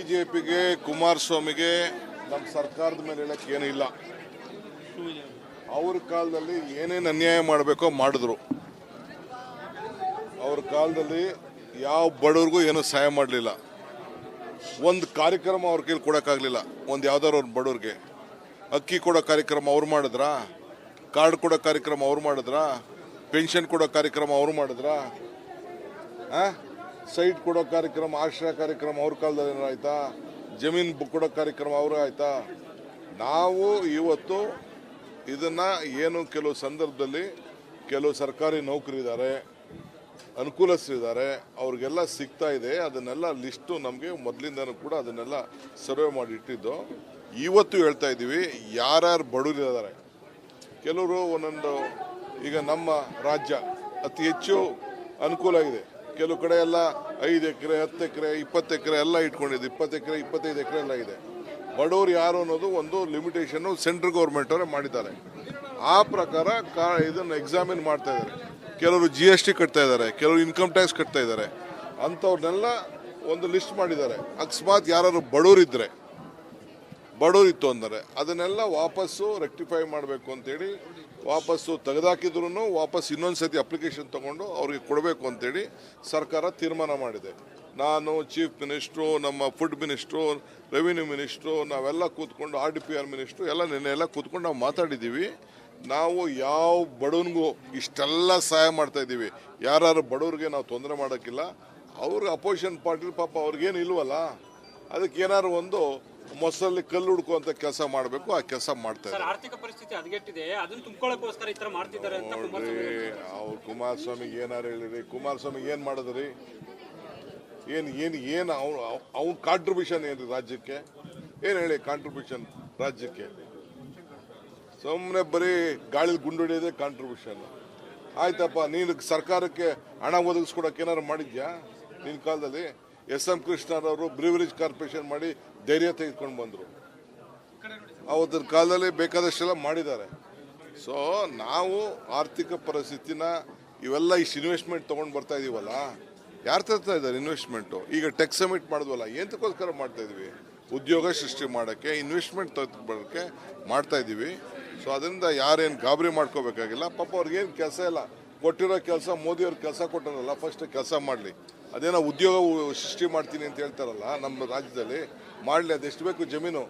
ಬಿಜೆಪಿಗೆ ಕುಮಾರಸ್ವಾಮಿಗೆ ನಮ್ಮ ಸರ್ಕಾರದ ಮೇಲೆ ಹೇಳಕ್ಕೆ ಏನೂ ಇಲ್ಲ. ಅವ್ರ ಕಾಲದಲ್ಲಿ ಏನೇನು ಅನ್ಯಾಯ ಮಾಡಬೇಕೋ ಮಾಡಿದ್ರು. ಅವ್ರ ಕಾಲದಲ್ಲಿ ಯಾವ ಬಡವ್ರಿಗೂ ಏನೂ ಸಹಾಯ ಮಾಡಲಿಲ್ಲ. ಒಂದು ಕಾರ್ಯಕ್ರಮ ಅವ್ರ ಕೈಲಿ ಕೊಡೋಕ್ಕಾಗಲಿಲ್ಲ. ಒಂದು ಯಾವ್ದಾದ್ರು ಒಂದು ಬಡವ್ರಿಗೆ ಅಕ್ಕಿ ಕೊಡೋ ಕಾರ್ಯಕ್ರಮ ಅವ್ರು ಮಾಡಿದ್ರಾ, ಕಾರ್ಡ್ ಕೊಡೋ ಕಾರ್ಯಕ್ರಮ ಅವ್ರು ಮಾಡಿದ್ರಾ, ಪೆನ್ಷನ್ ಕೊಡೋ ಕಾರ್ಯಕ್ರಮ ಅವ್ರು ಮಾಡಿದ್ರಾ, ಸೈಟ್ ಕೊಡೋ ಕಾರ್ಯಕ್ರಮ, ಆಶ್ರಯ ಕಾರ್ಯಕ್ರಮ ಅವ್ರ ಕಾಲದಲ್ಲಿ ಏನಾರು ಆಯ್ತಾ, ಜಮೀನು ಕೊಡೋ ಕಾರ್ಯಕ್ರಮ ಅವರು ಆಯ್ತಾ? ನಾವು ಇವತ್ತು ಇದನ್ನ ಏನು ಕೆಲವು ಸಂದರ್ಭದಲ್ಲಿ ಕೆಲವು ಸರ್ಕಾರಿ ನೌಕರಿದ್ದಾರೆ, ಅನುಕೂಲಸ್ಥರಿದ್ದಾರೆ, ಅವ್ರಿಗೆಲ್ಲ ಸಿಗ್ತಾ ಇದೆ. ಅದನ್ನೆಲ್ಲ ಲಿಸ್ಟು ನಮಗೆ ಮೊದಲಿಂದನೂ ಕೂಡ ಅದನ್ನೆಲ್ಲ ಸರ್ವೆ ಮಾಡಿ ಇಟ್ಟಿದ್ದು. ಇವತ್ತು ಹೇಳ್ತಾ ಇದ್ದೀವಿ, ಯಾರ್ಯಾರು ಬಡವರಿದ್ದಾರೆ, ಕೆಲವರು ಒಂದೊಂದು, ಈಗ ನಮ್ಮ ರಾಜ್ಯ ಅತಿ ಹೆಚ್ಚು ಅನುಕೂಲ ಇದೆ. ಕೆಲವು ಕಡೆ ಎಲ್ಲ 5 ಎಕರೆ 10 ಎಕರೆ 20 ಎಕರೆ ಎಲ್ಲ ಇಟ್ಕೊಂಡಿದೆ. 20 ಎಕರೆ 25 ಎಕರೆ ಎಲ್ಲ ಇದೆ. ಬಡವರು ಯಾರು ಅನ್ನೋದು ಒಂದು ಲಿಮಿಟೇಷನ್ನು ಸೆಂಟ್ರಲ್ ಗೌರ್ಮೆಂಟ್ ಅವರೇ ಮಾಡಿದ್ದಾರೆ. ಆ ಪ್ರಕಾರ ಇದನ್ನು ಎಕ್ಸಾಮಿನ್ ಮಾಡ್ತಾ ಇದ್ದಾರೆ. ಕೆಲವರು GST ಕಟ್ತಾ ಇದ್ದಾರೆ, ಕೆಲವರು ಇನ್ಕಮ್ ಟ್ಯಾಕ್ಸ್ ಕಟ್ತಾ ಇದ್ದಾರೆ. ಅಂಥವ್ರನ್ನೆಲ್ಲ ಒಂದು ಲಿಸ್ಟ್ ಮಾಡಿದ್ದಾರೆ. ಅಕಸ್ಮಾತ್ ಯಾರು ಬಡವರಿತ್ತು ಅಂದರೆ ಅದನ್ನೆಲ್ಲ ವಾಪಸ್ಸು ರೆಕ್ಟಿಫೈ ಮಾಡಬೇಕು ಅಂತೇಳಿ, ವಾಪಸ್ಸು ತೆಗೆದಾಕಿದ್ರು ವಾಪಸ್ ಇನ್ನೊಂದು ಸತಿ ಅಪ್ಲಿಕೇಶನ್ ತೊಗೊಂಡು ಅವ್ರಿಗೆ ಕೊಡಬೇಕು ಅಂತೇಳಿ ಸರ್ಕಾರ ತೀರ್ಮಾನ ಮಾಡಿದೆ. ನಾನು ಚೀಫ್ ಮಿನಿಸ್ಟ್ರು, ನಮ್ಮ ಫುಡ್ ಮಿನಿಸ್ಟ್ರು, ರೆವಿನ್ಯೂ ಮಿನಿಸ್ಟ್ರು, ನಾವೆಲ್ಲ ಕೂತ್ಕೊಂಡು RDPR ಮಿನಿಸ್ಟ್ರು ಎಲ್ಲ ನಿನ್ನೆಲ್ಲ ಕೂತ್ಕೊಂಡು ನಾವು ಮಾತಾಡಿದ್ದೀವಿ. ನಾವು ಯಾವ ಬಡವನಿಗೂ ಇಷ್ಟೆಲ್ಲ ಸಹಾಯ ಮಾಡ್ತಾ ಇದ್ದೀವಿ. ಯಾರು ಬಡವ್ರಿಗೆ ನಾವು ತೊಂದರೆ ಮಾಡೋಕ್ಕಿಲ್ಲ. ಅವ್ರಿಗೆ ಅಪೋಸಿಷನ್ ಪಾರ್ಟಿ ಪಾಪ ಅವ್ರಿಗೇನು ಇಲ್ವಲ್ಲ, ಅದಕ್ಕೆ ಏನಾದ್ರು ಒಂದು ಮೊಸರಲ್ಲಿ ಕಲ್ಲು ಹುಡ್ಕುವಂತ ಕೆಲಸ ಮಾಡಬೇಕು. ಆ ಕೆಲಸ ಮಾಡ್ತಾ ಇದ್ದಾರೆ. ಆರ್ಥಿಕ ಪರಿಸ್ಥಿತಿ ಹದಗೆಟ್ಟಿದೆ, ಅದನ್ನು ತುಂಬಿಕೊಳ್ಳೋಕೋಸ್ಕರ ಈ ತರ ಮಾಡ್ತಿದ್ದಾರೆ ಅಂತ ಅವ್ರು ಕುಮಾರಸ್ವಾಮಿಗೆ ಏನಾರು ಹೇಳಿರಿ. ಕುಮಾರಸ್ವಾಮಿಗೆ ಏನ್ ಮಾಡಿದ್ರಿ? ಏನು ಅವ್ನ ಕಾಂಟ್ರಿಬ್ಯೂಷನ್ ಏನ್ರಿ ರಾಜ್ಯಕ್ಕೆ? ಏನು ಹೇಳಿ ಕಾಂಟ್ರಿಬ್ಯೂಷನ್ ರಾಜ್ಯಕ್ಕೆ? ಸುಮ್ಮನೆ ಬರೀ ಗಾಳಿಲಿ ಗುಂಡು ಹೊಡೆಯೋದೇ ಕಾಂಟ್ರಿಬ್ಯೂಷನ್. ಆಯ್ತಪ್ಪ, ನೀನು ಸರ್ಕಾರಕ್ಕೆ ಹಣ ಒದಗಿಸ್ಕೊಡಕ್ಕೆ ಏನಾರು ಮಾಡಿದ್ಯಾ ನಿನ್ನ ಕಾಲದಲ್ಲಿ? SM ಕೃಷ್ಣರವರು ಬ್ರೀವರೇಜ್ ಕಾರ್ಪೊರೇಷನ್ ಮಾಡಿ ಧೈರ್ಯ ತೆಗೆದುಕೊಂಡು ಬಂದರು. ಅವತ್ತಿನ ಕಾಲದಲ್ಲಿ ಬೇಕಾದಷ್ಟೆಲ್ಲ ಮಾಡಿದ್ದಾರೆ. ಸೊ ನಾವು ಆರ್ಥಿಕ ಪರಿಸ್ಥಿತಿನ ಇವೆಲ್ಲ ಇಷ್ಟು ಇನ್ವೆಸ್ಟ್ಮೆಂಟ್ ತೊಗೊಂಡು ಬರ್ತಾ ಇದೀವಲ್ಲ, ಯಾರು ತರ್ತಾ ಇದ್ದಾರೆ ಇನ್ವೆಸ್ಟ್ಮೆಂಟು? ಈಗ ಟೆಕ್ ಸಮಿಟ್ ಮಾಡಿದ್ವಲ್ಲ, ಏನಕ್ಕೋಸ್ಕರ ಮಾಡ್ತಾ ಇದೀವಿ? ಉದ್ಯೋಗ ಸೃಷ್ಟಿ ಮಾಡೋಕ್ಕೆ, ಇನ್ವೆಸ್ಟ್ಮೆಂಟ್ ತೆಗೆದುಕೊಳ್ಳೋಕ್ಕೆ ಮಾಡ್ತಾ ಇದ್ದೀವಿ. ಸೊ ಅದರಿಂದ ಯಾರೇನು ಗಾಬರಿ ಮಾಡ್ಕೋಬೇಕಾಗಿಲ್ಲ. ಪಾಪ ಅವ್ರಿಗೇನು ಕೆಲಸ ಇಲ್ಲ. ಕೊಟ್ಟಿರೋ ಕೆಲಸ ಮೋದಿಯವ್ರ ಕೆಲಸ ಕೊಟ್ಟಾರಲ್ಲ, ಫಸ್ಟ್ ಕೆಲಸ ಮಾಡಲಿ. ಅದೇನೋ ಉದ್ಯೋಗ ಸೃಷ್ಟಿ ಮಾಡ್ತೀನಿ ಅಂತ ಹೇಳ್ತಾರಲ್ಲ ನಮ್ಮ ರಾಜ್ಯದಲ್ಲಿ, ಮಾಡಲಿ. ಅದೆಷ್ಟು ಬೇಕು ಜಮೀನು,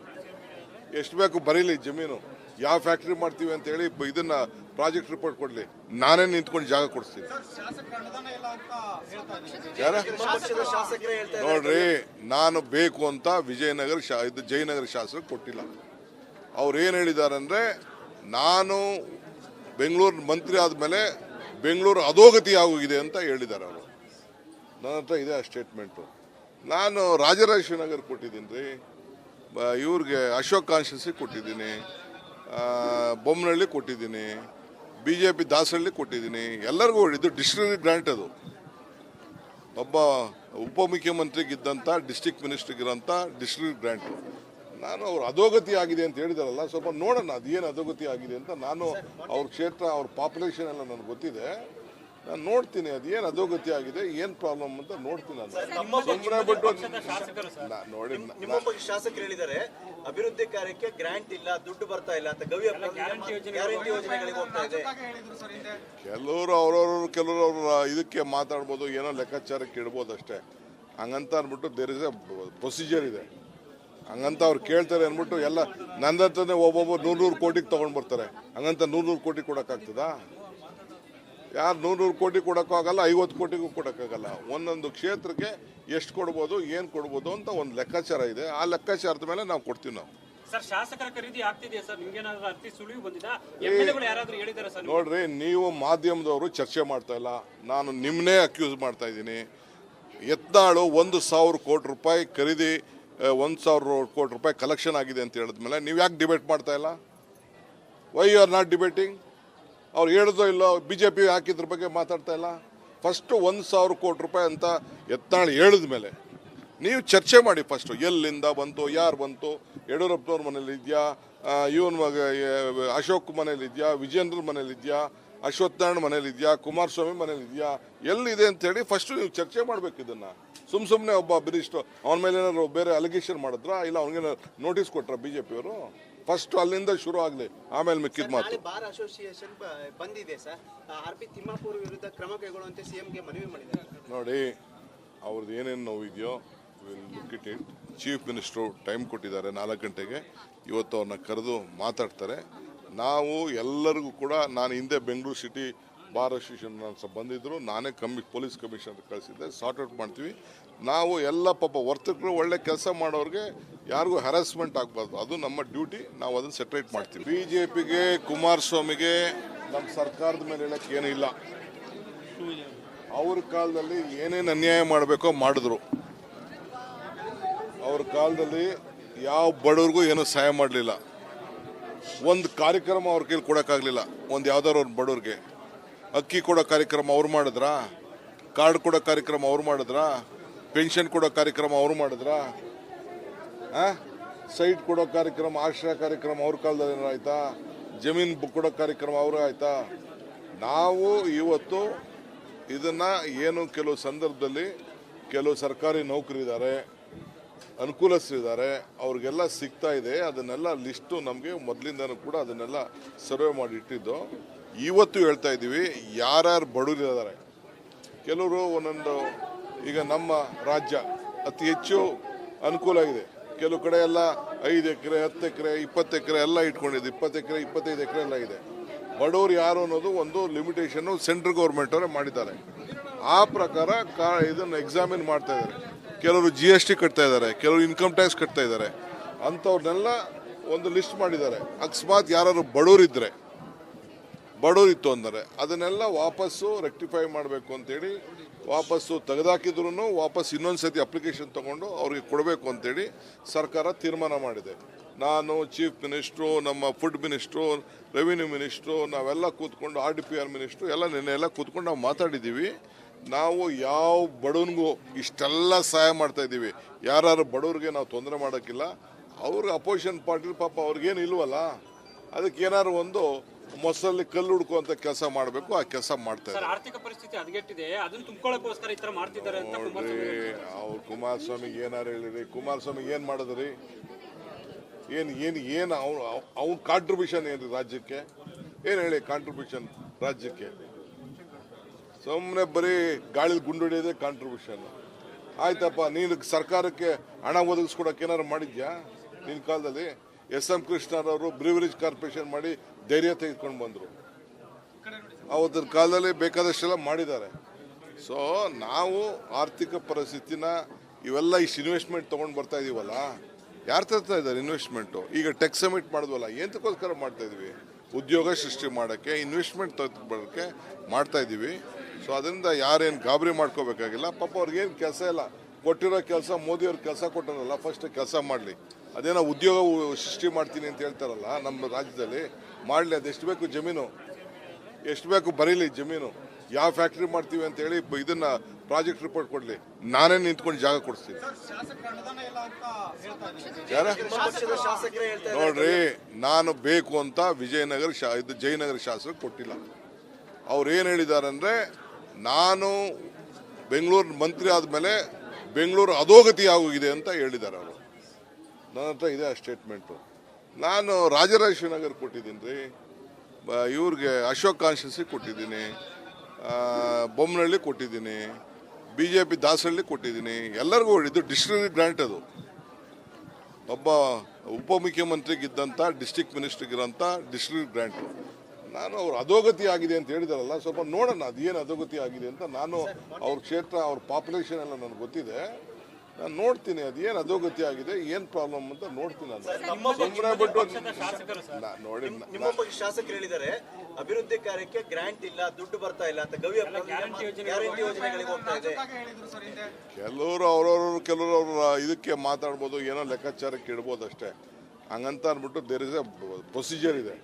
ಎಷ್ಟು ಬೇಕು ಬರೀಲಿ ಜಮೀನು. ಯಾವ ಫ್ಯಾಕ್ಟ್ರಿ ಮಾಡ್ತೀವಿ ಅಂತ ಹೇಳಿ ಇದನ್ನ ಪ್ರಾಜೆಕ್ಟ್ ರಿಪೋರ್ಟ್ ಕೊಡಲಿ. ನಾನೇ ನಿಂತ್ಕೊಂಡು ಜಾಗ ಕೊಡಿಸ್ತೀನಿ. ನೋಡ್ರಿ, ನಾನು ಬೇಕು ಅಂತ ಜಯನಗರ ಶಾಸಕ ಕೊಟ್ಟಿಲ್ಲ. ಅವ್ರು ಏನು ಹೇಳಿದ್ದಾರೆ ಅಂದರೆ, ನಾನು ಬೆಂಗಳೂರು ಮಂತ್ರಿ ಆದಮೇಲೆ ಬೆಂಗಳೂರು ಅಧೋಗತಿ ಆಗೋಗಿದೆ ಅಂತ ಹೇಳಿದ್ದಾರೆ ಅವರು. ನನ್ನ ಹತ್ರ ಇದೆ ಆ ಸ್ಟೇಟ್ಮೆಂಟು. ನಾನು ರಾಜರಾಜೇಶ್ವರಿ ಕೊಟ್ಟಿದ್ದೀನಿ ರೀ, ಇವ್ರಿಗೆ ಅಶೋಕ್ ಕಾನ್ಸ್ಟಿಟ್ಯೂನ್ಸಿ ಕೊಟ್ಟಿದ್ದೀನಿ, ಬೊಮ್ಮನಹಳ್ಳಿ ಕೊಟ್ಟಿದ್ದೀನಿ, BJP ದಾಸಹಳ್ಳಿ ಕೊಟ್ಟಿದ್ದೀನಿ. ಎಲ್ಲರಿಗೂ ಇದು ಡಿಸ್ಟ್ರಿಕ್ಟ್ ಗ್ರಾಂಟ್. ಅದು ಒಬ್ಬ ಉಪಮುಖ್ಯಮಂತ್ರಿಗಿದ್ದಂಥ ಡಿಸ್ಟ್ರಿಕ್ಟ್ ಮಿನಿಸ್ಟ್ರಿಗಿರೋಂಥ ಡಿಸ್ಟ್ರಿಕ್ಟ್ ಗ್ರಾಂಟು. ನಾನು ಅವ್ರು ಅಧೋಗತಿ ಆಗಿದೆ ಅಂತ ಹೇಳಿದಾರಲ್ಲ, ಸ್ವಲ್ಪ ನೋಡೋಣ ಅದೇನು ಅಧೋಗತಿ ಆಗಿದೆ ಅಂತ. ನಾನು ಅವ್ರ ಕ್ಷೇತ್ರ, ಅವ್ರ ಪಾಪ್ಯುಲೇಷನ್ ಎಲ್ಲ ನನಗೆ ಗೊತ್ತಿದೆ. ನಾನು ನೋಡ್ತೀನಿ ಅದೇನು ಅಧೋಗತಿ ಆಗಿದೆ, ಏನು ಪ್ರಾಬ್ಲಮ್ ಅಂತ ನೋಡ್ತೀನಿ. ನಾನು ಸುಮ್ಮನೆ ಬಿಟ್ಟು ನೋಡಿ, ಶಾಸಕರು ಹೇಳಿದ್ದಾರೆ ಅಭಿವೃದ್ಧಿ ಕಾರ್ಯಕ್ಕೆ ಗ್ರಾಂಟ್ ಇಲ್ಲ, ದುಡ್ಡು ಬರ್ತಾ ಇಲ್ಲ ಅಂತ. ಗ್ಯಾರಂಟಿ ಯೋಜನೆಗಳಿಗೆ ಹೋಗ್ತಾ ಇದೆ. ಕೆಲವರು ಅವ್ರ ಇದಕ್ಕೆ ಮಾತಾಡ್ಬೋದು, ಏನೋ ಲೆಕ್ಕಾಚಾರಕ್ಕೆ ಇಡ್ಬೋದು ಅಷ್ಟೇ. ಹಂಗಂತ ಅಂದ್ಬಿಟ್ಟು ದೇರ್ ಇಸ್ ಎ ಪ್ರೊಸೀಜರ್ ಇದೆ. ಹಂಗಂತ ಅವ್ರು ಕೇಳ್ತಾರೆ ಅಂದ್ಬಿಟ್ಟು ಎಲ್ಲ ನನ್ನ ಹತ್ರನೇ ಒಬ್ಬೊಬ್ಬರು 100 ಕೋಟಿಗೆ ತೊಗೊಂಡು ಬರ್ತಾರೆ. ಹಂಗಂತ 100 ಕೋಟಿ ಕೊಡೋಕ್ಕಾಗ್ತದಾ? ಯಾರು 100 ಕೋಟಿ ಕೊಡೋಕ್ಕಾಗಲ್ಲ, 50 ಕೋಟಿಗೂ ಕೊಡೋಕ್ಕಾಗಲ್ಲ. ಒಂದೊಂದು ಕ್ಷೇತ್ರಕ್ಕೆ ಎಷ್ಟು ಕೊಡ್ಬೋದು, ಏನು ಕೊಡ್ಬೋದು ಅಂತ ಒಂದು ಲೆಕ್ಕಾಚಾರ ಇದೆ. ಆ ಲೆಕ್ಕಾಚಾರದ ಮೇಲೆ ನಾವು ಕೊಡ್ತೀವಿ. ನಾವು ಸರ್ ಶಾಸಕರ ಖರೀದಿ ಆಗ್ತಿದೆಯಾ ಸರ್? ನಿಮ್ಗೇನಾದ್ರೂ ಅರ್ತಿ ಸುಳಿವು ಬಂದಿದಾ? MLAಗಳು ಯಾರಾದ್ರೂ ಹೇಳಿದಾರೆ ಸರ್? ನೋಡ್ರಿ, ನೀವು ಮಾಧ್ಯಮದವರು ಚರ್ಚೆ ಮಾಡ್ತಾ ಇಲ್ಲ, ನಾನು ನಿಮ್ಮನ್ನೇ ಅಕ್ಯೂಸ್ ಮಾಡ್ತಾ ಇದ್ದೀನಿ. ಯತ್ನಾಳು 1,000 ಕೋಟಿ ರೂಪಾಯಿ ಖರೀದಿ, 1,000 ಕೋಟಿ ರೂಪಾಯಿ ಕಲೆಕ್ಷನ್ ಆಗಿದೆ ಅಂತ ಹೇಳಿದ್ಮೇಲೆ ನೀವು ಯಾಕೆ ಡಿಬೇಟ್ ಮಾಡ್ತಾ ಇಲ್ಲ? Why you are not debating? ಅವ್ರು ಹೇಳಿದೋ ಇಲ್ಲೋ, BJP ಹಾಕಿದ್ರ ಬಗ್ಗೆ ಮಾತಾಡ್ತಾ ಇಲ್ಲ. ಫಸ್ಟು 1,000 ಕೋಟಿ ರೂಪಾಯಿ ಅಂತ ಯತ್ನಾಳು ಹೇಳಿದ ಮೇಲೆ ನೀವು ಚರ್ಚೆ ಮಾಡಿ. ಫಸ್ಟು ಎಲ್ಲಿಂದ ಬಂತು, ಯಾರು ಬಂತು, ಯಡಿಯೂರಪ್ಪನವ್ರ ಮನೇಲಿ ಇದೆಯಾ, ಇವನ್ ಅಶೋಕ್ ಮನೇಲಿ ಇದೆಯಾ, ವಿಜೇಂದ್ರ ಮನೇಲಿ ಇದೆಯಾ, ಅಶ್ವತ್ಥನಾರಾಯಣ ಮನೇಲಿ ಇದೆಯಾ, ಕುಮಾರಸ್ವಾಮಿ ಮನೇಲಿ ಇದೆಯಾ, ಎಲ್ಲಿದೆ ಅಂತ ಹೇಳಿ ಫಸ್ಟ್ ನೀವು ಚರ್ಚೆ ಮಾಡಬೇಕು ಇದನ್ನ. ಸುಮ್ಮನೆ ಒಬ್ಬ ಮಿನಿಸ್ಟರ್ ಅವನ ಮೇಲೆ ಏನಾದ್ರು ಬೇರೆ ಅಲಿಗೇಷನ್ ಮಾಡಿದ್ರಾ ಇಲ್ಲ ಅವ್ನಿಗೆ ನೋಟಿಸ್ ಕೊಟ್ರ ಬಿಜೆಪಿಯವರು? ಫಸ್ಟ್ ಅಲ್ಲಿಂದ ಶುರು ಆಗಲಿ, ಆಮೇಲೆ ಮಿಕ್ಕಿದ ಮಾತು. ಬಾರ್ ಅಸೋಸಿಯೇಷನ್ ಬಂದಿದೆ ಸರ್, ಆರ್.ಬಿ. ತಿಮ್ಮಾಪುರ್ ವಿರುದ್ಧ ಕ್ರಮ ಕೈಗೊಳ್ಳುವಂತೆ ಸಿಎಂಗೆ ಮನವಿ ಮಾಡಿದ್ದಾರೆ. ನೋಡಿ, ಅವ್ರದ್ದು ಏನೇನು ನೋವಿದೆಯೋ will look it it. Chief minister time ಕೊಟ್ಟಿದ್ದಾರೆ 4 ಗಂಟೆಗೆ. ಇವತ್ತು ಅವ್ರನ್ನ ಕರೆದು ಮಾತಾಡ್ತಾರೆ. ನಾವು ಎಲ್ಲರಿಗೂ ಕೂಡ, ನಾನು ಹಿಂದೆ ಬೆಂಗಳೂರು ಸಿಟಿ ಬಾರ್ ಅಸೋಸಿಯೇಷನ್ ಬಂದಿದ್ದರು, ನಾನೇ ಪೊಲೀಸ್ ಕಮಿಷನರ್ ಕಳಿಸಿದ್ದೆ, ಸಾರ್ಟ್ ಔಟ್ ಮಾಡ್ತೀವಿ. ನಾವು ಎಲ್ಲ ಪಾಪ ವರ್ತಕರು ಒಳ್ಳೆ ಕೆಲಸ ಮಾಡೋರಿಗೆ ಯಾರಿಗೂ ಹ್ಯಾರಾಸ್ಮೆಂಟ್ ಆಗಬಾರ್ದು, ಅದು ನಮ್ಮ ಡ್ಯೂಟಿ. ನಾವು ಅದನ್ನು ಸೆಟ್ರೇಟ್ ಮಾಡ್ತೀವಿ. ಬಿಜೆಪಿಗೆ, ಕುಮಾರಸ್ವಾಮಿಗೆ ನಮ್ಮ ಸರ್ಕಾರದ ಮೇಲೆ ಹೇಳಕ್ಕೆ ಏನೂ ಇಲ್ಲ. ಅವ್ರ ಕಾಲದಲ್ಲಿ ಏನೇನು ಅನ್ಯಾಯ ಮಾಡಬೇಕೋ ಮಾಡಿದ್ರು. ಅವ್ರ ಕಾಲದಲ್ಲಿ ಯಾವ ಬಡವ್ರಿಗೂ ಏನೂ ಸಹಾಯ ಮಾಡಲಿಲ್ಲ. ಒಂದು ಕಾರ್ಯಕ್ರಮ ಅವ್ರ ಕೈಲಿ ಕೊಡೋಕ್ಕಾಗಲಿಲ್ಲ. ಒಂದು ಯಾವ್ದಾದ್ರು ಅವ್ರ ಬಡವ್ರಿಗೆ ಅಕ್ಕಿ ಕೊಡೋ ಕಾರ್ಯಕ್ರಮ ಅವ್ರು ಮಾಡಿದ್ರಾ? ಕಾರ್ಡ್ ಕೊಡೋ ಕಾರ್ಯಕ್ರಮ ಅವ್ರು ಮಾಡಿದ್ರಾ? ಪೆನ್ಷನ್ ಕೊಡೋ ಕಾರ್ಯಕ್ರಮ ಅವ್ರು ಮಾಡಿದ್ರಾ? ಸೈಟ್ ಕೊಡೋ ಕಾರ್ಯಕ್ರಮ, ಆಶ್ರಯ ಕಾರ್ಯಕ್ರಮ ಅವ್ರ ಕಾಲದಲ್ಲಿ ಏನಾರು ಆಯ್ತಾ? ಜಮೀನು ಕೊಡೋ ಕಾರ್ಯಕ್ರಮ ಅವರು ಆಯ್ತಾ? ನಾವು ಇವತ್ತು ಇದನ್ನ ಏನು ಕೆಲವು ಸಂದರ್ಭದಲ್ಲಿ ಕೆಲವು ಸರ್ಕಾರಿ ನೌಕರಿದ್ದಾರೆ, ಅನುಕೂಲಸ್ಥರಿದ್ದಾರೆ, ಅವ್ರಿಗೆಲ್ಲ ಸಿಗ್ತಾ ಇದೆ. ಅದನ್ನೆಲ್ಲ ಲಿಸ್ಟು ನಮಗೆ ಮೊದಲಿಂದನೂ ಕೂಡ ಅದನ್ನೆಲ್ಲ ಸರ್ವೆ ಮಾಡಿ ಇಟ್ಟಿದ್ದು. ಇವತ್ತು ಹೇಳ್ತಾ ಇದ್ದೀವಿ, ಯಾರ್ಯಾರು ಬಡವರಿದ್ದಾರೆ, ಕೆಲವರು ಒಂದೊಂದು, ಈಗ ನಮ್ಮ ರಾಜ್ಯ ಅತಿ ಹೆಚ್ಚು ಅನುಕೂಲ ಇದೆ. ಕೆಲವು ಕಡೆ ಎಲ್ಲ 5 ಎಕರೆ 10 ಎಕರೆ 20 ಎಕರೆ ಎಲ್ಲ ಇಟ್ಕೊಂಡಿದೆ. 20 ಎಕರೆ 25 ಎಕರೆ ಎಲ್ಲ ಇದೆ. ಬಡವರು ಯಾರು ಅನ್ನೋದು ಒಂದು ಲಿಮಿಟೇಷನ್ನು ಸೆಂಟ್ರಲ್ ಗೌರ್ಮೆಂಟ್ ಅವರೇ ಮಾಡಿದ್ದಾರೆ. ಆ ಪ್ರಕಾರ ಇದನ್ನು ಎಕ್ಸಾಮಿನ್ ಮಾಡ್ತಾ ಇದ್ದಾರೆ. ಕೆಲವರು GST ಕಟ್ತಾ ಇದ್ದಾರೆ, ಕೆಲವರು ಇನ್ಕಮ್ ಟ್ಯಾಕ್ಸ್ ಕಟ್ತಾ ಇದ್ದಾರೆ. ಅಂಥವ್ರನ್ನೆಲ್ಲ ಒಂದು ಲಿಸ್ಟ್ ಮಾಡಿದ್ದಾರೆ. ಅಕಸ್ಮಾತ್ ಯಾರು ಬಡವರಿತ್ತು ಅಂದರೆ ಅದನ್ನೆಲ್ಲ ವಾಪಸ್ಸು ರೆಕ್ಟಿಫೈ ಮಾಡಬೇಕು ಅಂತೇಳಿ, ವಾಪಸ್ಸು ತೆಗೆದಾಕಿದ್ರು ವಾಪಸ್ ಇನ್ನೊಂದು ಸತಿ ಅಪ್ಲಿಕೇಶನ್ ತೊಗೊಂಡು ಅವ್ರಿಗೆ ಕೊಡಬೇಕು ಅಂತೇಳಿ ಸರ್ಕಾರ ತೀರ್ಮಾನ ಮಾಡಿದೆ. ನಾನು, ಚೀಫ್ ಮಿನಿಸ್ಟ್ರು, ನಮ್ಮ ಫುಡ್ ಮಿನಿಸ್ಟ್ರು, ರೆವಿನ್ಯೂ ಮಿನಿಸ್ಟ್ರು, ನಾವೆಲ್ಲ ಕೂತ್ಕೊಂಡು RDPR ಮಿನಿಸ್ಟ್ರು ಎಲ್ಲ ಕೂತ್ಕೊಂಡು ನಾವು ಮಾತಾಡಿದ್ದೀವಿ. ನಾವು ಯಾವ ಬಡವನಿಗೂ ಇಷ್ಟೆಲ್ಲ ಸಹಾಯ ಮಾಡ್ತಾ ಇದ್ದೀವಿ. ಯಾರು ಬಡವ್ರಿಗೆ ನಾವು ತೊಂದರೆ ಮಾಡೋಕ್ಕಿಲ್ಲ. ಅವ್ರಿಗೆ ಅಪೋಸಿಷನ್ ಪಾರ್ಟಿ ಪಾಪ ಅವ್ರಿಗೇನು ಇಲ್ವಲ್ಲ, ಅದಕ್ಕೆ ಏನಾದ್ರು ಒಂದು ಮೊಸರಲ್ಲಿ ಕಲ್ಲು ಹುಡ್ಕುವಂತ ಕೆಲಸ ಮಾಡಬೇಕು. ಆ ಕೆಲಸ ಮಾಡ್ತಾ ಇದ್ದಾರೆ. ಆರ್ಥಿಕ ಪರಿಸ್ಥಿತಿ ಹದಗೆಟ್ಟಿದೆ, ಅದನ್ನ ತುಂಬಿಕೊಳ್ಳೋಕೋಸ್ಕರ ಈ ತರ ಮಾಡ್ತಿದ್ದಾರೆ ಅಂತ ಅವ್ರು ಕುಮಾರಸ್ವಾಮಿಗೆ ಏನಾರು ಹೇಳಿರಿ. ಕುಮಾರಸ್ವಾಮಿಗೆ ಏನು ಮಾಡಿದ್ರಿ? ಏನು ಅವ್ನ ಕಾಂಟ್ರಿಬ್ಯೂಷನ್ ಏನ್ರಿ ರಾಜ್ಯಕ್ಕೆ? ಏನು ಹೇಳಿ ಕಾಂಟ್ರಿಬ್ಯೂಷನ್ ರಾಜ್ಯಕ್ಕೆ? ಸುಮ್ಮನೆ ಬರೀ ಗಾಳಿಲಿ ಗುಂಡೊಡೆಯೋದೇ ಕಾಂಟ್ರಿಬ್ಯೂಷನ್. ಆಯ್ತಪ್ಪ, ನೀನು ಸರ್ಕಾರಕ್ಕೆ ಹಣ ಒದಗಿಸ್ಕೊಡಕ್ಕೆ ಏನಾರು ಮಾಡಿದ್ಯಾ ನಿನ್ನ ಕಾಲದಲ್ಲಿ? SM ಕೃಷ್ಣರವರು ಬ್ರಿವರೇಜ್ ಕಾರ್ಪೊರೇಷನ್ ಮಾಡಿ ಧೈರ್ಯ ತೆಗೆದುಕೊಂಡು ಬಂದರು. ಅವತ್ತಿನ ಕಾಲದಲ್ಲಿ ಬೇಕಾದಷ್ಟೆಲ್ಲ ಮಾಡಿದ್ದಾರೆ. ಸೊ ನಾವು ಆರ್ಥಿಕ ಪರಿಸ್ಥಿತಿನ ಇವೆಲ್ಲ ಇಷ್ಟು ಇನ್ವೆಸ್ಟ್ಮೆಂಟ್ ತೊಗೊಂಡು ಬರ್ತಾ ಇದೀವಲ್ಲ, ಯಾರು ತರ್ತಾ ಇದ್ದಾರೆ ಇನ್ವೆಸ್ಟ್ಮೆಂಟು? ಈಗ ಟೆಕ್ ಸಮಿಟ್ ಮಾಡಿದ್ವಲ್ಲ, ಎಂತಕ್ಕೋಸ್ಕರ ಮಾಡ್ತಾ ಇದೀವಿ? ಉದ್ಯೋಗ ಸೃಷ್ಟಿ ಮಾಡೋಕ್ಕೆ, ಇನ್ವೆಸ್ಟ್ಮೆಂಟ್ ತೆಗೆದುಕೊಳ್ಳೋಕ್ಕೆ ಮಾಡ್ತಾ ಇದ್ದೀವಿ. ಸೊ ಅದರಿಂದ ಯಾರೇನು ಗಾಬರಿ ಮಾಡ್ಕೋಬೇಕಾಗಿಲ್ಲ. ಪಾಪ ಅವ್ರಿಗೇನು ಕೆಲಸ ಇಲ್ಲ. ಕೊಟ್ಟಿರೋ ಕೆಲಸ ಮೋದಿಯವ್ರ ಕೆಲಸ ಕೊಟ್ಟಾರಲ್ಲ, ಫಸ್ಟ್ ಕೆಲಸ ಮಾಡಲಿ. ಅದೇನೋ ಉದ್ಯೋಗ ಸೃಷ್ಟಿ ಮಾಡ್ತೀನಿ ಅಂತ ಹೇಳ್ತಾರಲ್ಲ ನಮ್ಮ ರಾಜ್ಯದಲ್ಲಿ, ಮಾಡಲಿ. ಅದೆಷ್ಟು ಬೇಕು ಜಮೀನು, ಎಷ್ಟು ಬೇಕು ಬರೀಲಿ ಜಮೀನು. ಯಾವ ಫ್ಯಾಕ್ಟ್ರಿ ಮಾಡ್ತೀವಿ ಅಂತ ಹೇಳಿ ಇದನ್ನ ಪ್ರಾಜೆಕ್ಟ್ ರಿಪೋರ್ಟ್ ಕೊಡಲಿ. ನಾನೇ ನಿಂತ್ಕೊಂಡು ಜಾಗ ಕೊಡಿಸ್ತೀನಿ. ನೋಡ್ರಿ, ನಾನು ಬೇಕು ಅಂತ ಜಯನಗರ ಶಾಸಕ ಕೊಟ್ಟಿಲ್ಲ. ಅವ್ರು ಏನು ಹೇಳಿದ್ದಾರೆ ಅಂದರೆ, ನಾನು ಬೆಂಗಳೂರು ಮಂತ್ರಿ ಆದಮೇಲೆ ಬೆಂಗಳೂರು ಅಧೋಗತಿ ಆಗೋಗಿದೆ ಅಂತ ಹೇಳಿದ್ದಾರೆ ಅವರು. ನನ್ನ ಹತ್ರ ಇದೆ ಆ ಸ್ಟೇಟ್ಮೆಂಟು. ನಾನು ರಾಜರಾಜೇಶ್ವರಿ ನಗರ್ ಕೊಟ್ಟಿದ್ದೀನಿ ರೀ, ಇವ್ರಿಗೆ ಅಶೋಕ್ ಕಾನ್ಸ್ಟಿಟ್ಯೂನ್ಸಿ ಕೊಟ್ಟಿದ್ದೀನಿ, ಬೊಮ್ಮನಹಳ್ಳಿ ಕೊಟ್ಟಿದ್ದೀನಿ, BJP ದಾಸಹಳ್ಳಿ ಕೊಟ್ಟಿದ್ದೀನಿ. ಎಲ್ಲರಿಗೂ ಇದು ಡಿಸ್ಟ್ರಿಕ್ಟ್ ಗ್ರಾಂಟ್. ಅದು ಒಬ್ಬ ಉಪಮುಖ್ಯಮಂತ್ರಿಗಿದ್ದಂಥ ಡಿಸ್ಟ್ರಿಕ್ಟ್ ಮಿನಿಸ್ಟ್ರಿಗಿರೋಂಥ ಡಿಸ್ಟ್ರಿಕ್ಟ್ ಗ್ರಾಂಟು. ನಾನು ಅವ್ರು ಅಧೋಗತಿ ಆಗಿದೆ ಅಂತ ಹೇಳಿದಾರಲ್ಲ, ಸ್ವಲ್ಪ ನೋಡೋಣ ಅದೇನು ಅಧೋಗತಿ ಆಗಿದೆ ಅಂತ. ನಾನು ಅವ್ರ ಕ್ಷೇತ್ರ, ಅವ್ರ ಪಾಪ್ಯುಲೇಷನ್ ಎಲ್ಲ ನನಗೆ ಗೊತ್ತಿದೆ. ನಾನು ನೋಡ್ತೀನಿ ಅದೇನು ಅಧೋಗತಿ ಆಗಿದೆ, ಏನು ಪ್ರಾಬ್ಲಮ್ ಅಂತ ನೋಡ್ತೀನಿ. ನಾನು ಸುಮ್ಮನೆ ಬಿಟ್ಟು ನೋಡಿ, ನಿಮ್ಮ ಬಗ್ಗೆ ಶಾಸಕರು ಹೇಳಿದ್ದಾರೆ ಅಭಿವೃದ್ಧಿ ಕಾರ್ಯಕ್ಕೆ ಗ್ರಾಂಟ್ ಇಲ್ಲ, ದುಡ್ಡು ಬರ್ತಾ ಇಲ್ಲ ಅಂತ. ಗ್ಯಾರಂಟಿ ಯೋಜನೆಗಳಿಗೆ ಹೋಗ್ತಾ ಇದೆ. ಕೆಲವರು ಅವ್ರ ಇದಕ್ಕೆ ಮಾತಾಡ್ಬೋದು, ಏನೋ ಲೆಕ್ಕಾಚಾರಕ್ಕೆ ಇಡ್ಬೋದು ಅಷ್ಟೇ. ಹಂಗಂತ ಅಂದ್ಬಿಟ್ಟು ದೇರ್ ಇಸ್ ಎ ಪ್ರೊಸೀಜರ್ ಇದೆ.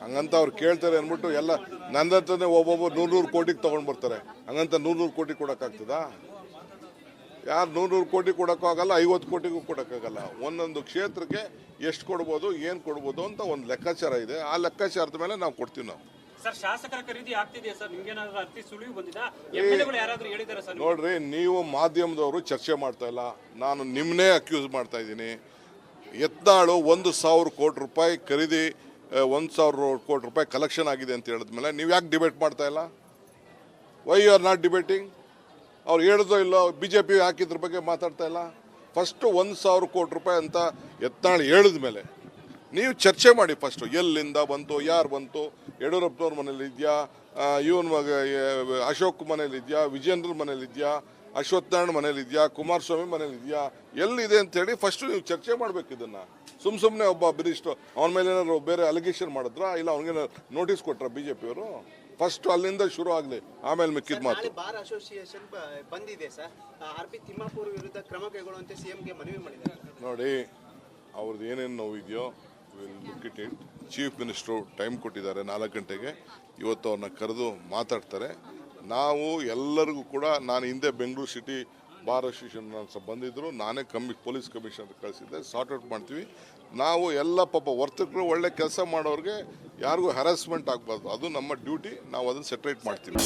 ಹಂಗಂತ ಅವ್ರು ಕೇಳ್ತಾರೆ ಅಂದ್ಬಿಟ್ಟು ಎಲ್ಲ ನಂದಂತಾನೆ ಒಬ್ಬೊಬ್ಬರು 100 ಕೋಟಿಗೆ ತೊಗೊಂಡು ಬರ್ತಾರೆ. ಹಂಗಂತ 100 ಕೋಟಿ ಕೊಡೋಕ್ಕಾಗ್ತದಾ? ಯಾರು 100 ಕೋಟಿ ಕೊಡೋಕ್ಕಾಗಲ್ಲ, 50 ಕೋಟಿಗೂ ಕೊಡೋಕ್ಕಾಗಲ್ಲ. ಒಂದೊಂದು ಕ್ಷೇತ್ರಕ್ಕೆ ಎಷ್ಟು ಕೊಡ್ಬೋದು, ಏನು ಕೊಡ್ಬೋದು ಅಂತ ಒಂದು ಲೆಕ್ಕಾಚಾರ ಇದೆ. ಆ ಲೆಕ್ಕಾಚಾರದ ಮೇಲೆ ನಾವು ಕೊಡ್ತೀವಿ ನಾವು. ಸರ್ ಶಾಸಕರ ಖರೀದಿ ಆಗ್ತಿದೆಯಾ ಸರ್ ನಿಮ್ಗೇನಾದ್ರೂ ಅರ್ತಿ ಸುಳಿವು ಬಂದಿದಾ ಎಂಎಲ್ಎಗಳು ಯಾರಾದ್ರೂ ಹೇಳಿದಾರೆ ಸರ್ ನೋಡ್ರಿ, ನೀವು ಮಾಧ್ಯಮದವರು ಚರ್ಚೆ ಮಾಡ್ತಾ ಇಲ್ಲ, ನಾನು ನಿಮ್ಮನ್ನೇ ಅಕ್ಯೂಸ್ ಮಾಡ್ತಾ ಇದ್ದೀನಿ. ಯತ್ನಾಳು 1,000 ಕೋಟಿ ರೂಪಾಯಿ ಖರೀದಿ 1,000 ಕೋಟಿ ರೂಪಾಯಿ ಕಲೆಕ್ಷನ್ ಆಗಿದೆ ಅಂತ ಹೇಳಿದ್ಮೇಲೆ ನೀವು ಯಾಕೆ ಡಿಬೇಟ್ ಮಾಡ್ತಾ ಇಲ್ಲ? Why you are not debating? ಅವ್ರು ಹೇಳಿದೋ ಇಲ್ಲೋ, BJP ಹಾಕಿದ್ರ ಬಗ್ಗೆ ಮಾತಾಡ್ತಾ ಇಲ್ಲ. ಫಸ್ಟು 1,000 ಕೋಟಿ ರೂಪಾಯಿ ಅಂತ ಯತ್ನಾಳ್ ಹೇಳಿದ ಮೇಲೆ ನೀವು ಚರ್ಚೆ ಮಾಡಿ. ಫಸ್ಟು ಎಲ್ಲಿಂದ ಬಂತು, ಯಾರು ಬಂತು, ಯಡಿಯೂರಪ್ಪನವ್ರ ಮನೇಲಿ ಇದೆಯಾ, ಇವನ್ ಅಶೋಕ್ ಮನೇಲಿ ಇದೆಯಾ, ವಿಜೇಂದ್ರ ಮನೇಲಿ ಇದೆಯಾ, ಅಶ್ವತ್ಥನಾರಾಯಣ ಮನೇಲಿ ಇದೆಯಾ, ಕುಮಾರಸ್ವಾಮಿ ಮನೇಲಿ ಇದೆಯಾ, ಎಲ್ಲಿದೆ ಅಂತೇಳಿ ಫಸ್ಟು ನೀವು ಚರ್ಚೆ ಮಾಡ್ಬೇಕು. ಇದನ್ನು ಸುಮ್ಮನೆ ಒಬ್ಬ ಬಿರಿಷ್ಟು ಅವನ ಮೇಲೆ ಏನಾದ್ರು ಬೇರೆ ಅಲಿಗೇಷನ್ ಮಾಡಿದ್ರಾ, ಇಲ್ಲ ಅವನಿಗೆ ನೋಟಿಸ್ ಕೊಟ್ರ BJP ಅವರು? ಫಸ್ಟ್ ಅಲ್ಲಿಂದ ಶುರು ಆಗಲಿ, ಆಮೇಲೆ ಮಿಕ್ಕಿದ ಮಾತು. ನಾಳೆ ಬಾರ್ ಅಸೋಸಿಯೇಷನ್ ಬಂದಿದೆ ಸರ್. RP ತಿಮ್ಮಾಪುರ್ ವಿರುದ್ಧ ಕ್ರಮ ಕೈಗೊಳ್ಳುವಂತೆ CMಗೆ ಮನವಿ ಮಾಡಿದ್ದಾರೆ. ನೋಡಿ, ಅವ್ರದ್ದು ಏನೇನು ನೋವಿದೆಯೋ look it it. Chief minister time ಕೊಟ್ಟಿದ್ದಾರೆ 4 ಗಂಟೆಗೆ. ಇವತ್ತು ಅವ್ರನ್ನ ಕರೆದು ಮಾತಾಡ್ತಾರೆ. ನಾವು ಎಲ್ಲರಿಗೂ ಕೂಡ, ನಾನು ಹಿಂದೆ ಬೆಂಗಳೂರು ಸಿಟಿ ಬಾರ್ ಅಸೋಸಿಯೇಷನ್ ಬಂದಿದ್ದರು, ನಾನೇ ಪೊಲೀಸ್ ಕಮಿಷನರ್ ಕಳಿಸಿದ್ದೆ, ಸಾರ್ಟ್ ಔಟ್ ಮಾಡ್ತೀವಿ. ನಾವು ಎಲ್ಲ ಪಾಪ ವರ್ತಕರು ಒಳ್ಳೆ ಕೆಲಸ ಮಾಡೋರಿಗೆ ಯಾರಿಗೂ ಹ್ಯಾರಾಸ್ಮೆಂಟ್ ಆಗಬಾರ್ದು, ಅದು ನಮ್ಮ ಡ್ಯೂಟಿ. ನಾವು ಅದನ್ನು ಸೆಟ್ರೇಟ್ ಮಾಡ್ತೀವಿ.